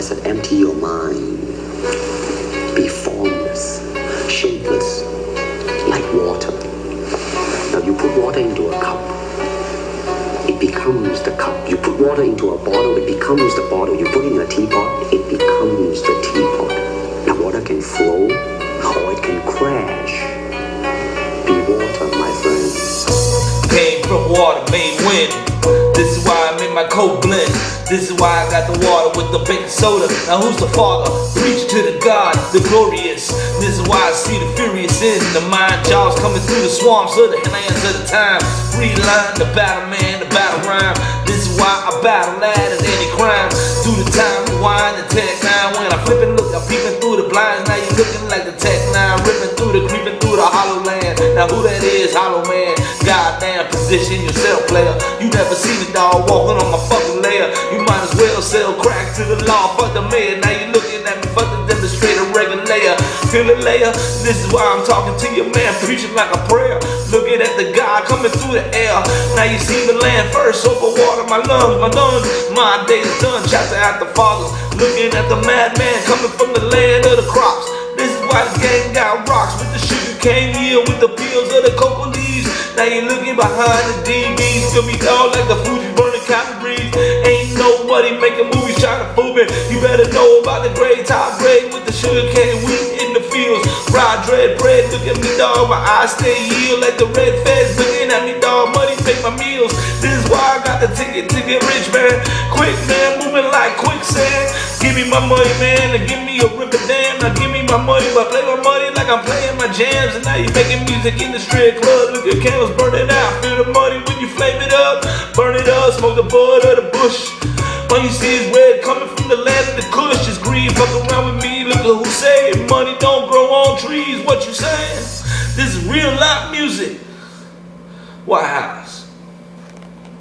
I said, empty your mind. Be formless, shapeless, like water. Now you put water into a cup, it becomes the cup. You put water into a bottle, it becomes the bottle. You put it in a teapot, it becomes the teapot. Now water can flow or it can crash. Be water, my friend. Came from water, made wind. This is why I made my coke blend. This is why I got the water with the baking soda. Now who's the father? Preach to the God, the glorious. This is why I see the furious in the mind jaws coming through the swamps of the lands of the time. Free line, the battle man, the battle rhyme. This is why I battle at any crime. Through the time, rewind and Tech 9. When I flip and look, I'm peeping through the blinds. Now you looking like the Tech 9, ripping through the, creeping through the hollow land. Now who that is, hollow man? Goddamn, position yourself, player. You never seen a dog walking on my fucking layer. You might as well sell crack to the law, fuck the mayor. Now you looking at me, fuck the demonstrator, regulator. Feel it layer, this is why I'm talking to your man, preaching like a prayer. Looking at the God coming through the air. Now you see the land first, over water, my lungs. My day is done, chapter after fathers. Looking at the madman coming from the land of the crops. This is why the gang got rocks with the sugar cane yield, with the peels of the cocoa leaves. Now you looking behind the DVs, feel me dog like the Fuji burning cotton breeze. Ain't nobody making movies trying to fool me. You better know about the grade, top grade with the sugar cane wheat in the fields. Ride dread bread, look at me dog, my eyes stay yield like the red feds looking at me dog. Money pay my meals. This is why I got the ticket to get rich, man. Quick man, moving like quicksand. Give me my money, man, and give me a ripper damn. Now give me my money, but play my money like I'm playing my jams. And now you making music in the strip club. Look at candles burning out. Feel the money when you flame it up. Burn it up, smoke the bud of the bush. All you see is red coming from the land of the kush. It's green, fuck around with me. Look at who say money don't grow on trees. What you saying? This is real life music. White House.